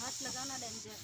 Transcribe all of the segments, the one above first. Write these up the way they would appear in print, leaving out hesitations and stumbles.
हाथ लगाना डेंजर है।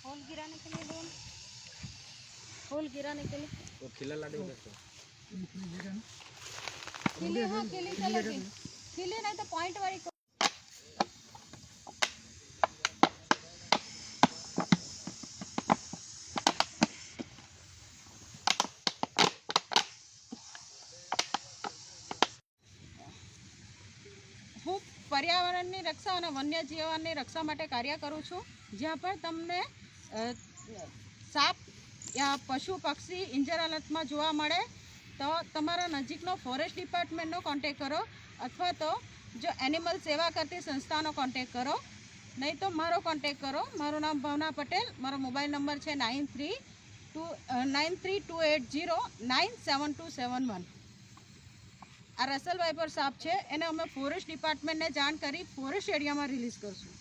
होल गिराने के लिए लोन, होल गिराने के लिए वो खिला ला दे उधर से खिले। हाँ खिले चलेगी, खिले नहीं तो पॉइंट वाली को હું પર્યાવરણની રક્ષા અને વન્યજીવનની રક્ષા માટે કાર્ય કરું છું, જ્યાં પણ તમને સાપ યા પશુ પક્ષી ઇન્જર હાલતમાં જોવા મળે તો તમારા નજીકનો ફોરેસ્ટ ડિપાર્ટમેન્ટનો કોન્ટેક કરો, અથવા તો જો એનિમલ સેવા કરતી સંસ્થાનો કોન્ટેક કરો, નહીં તો મારો કોન્ટેક કરો. મારું નામ ભાવના પટેલ, મારો મોબાઈલ નંબર છે 9328097271. આ રસલ વાઇપર સાપ છે, એને અમે ફોરેસ્ટ ડિપાર્ટમેન્ટને જાણ કરી ફોરેસ્ટ એરિયામાં રિલીઝ કરશું.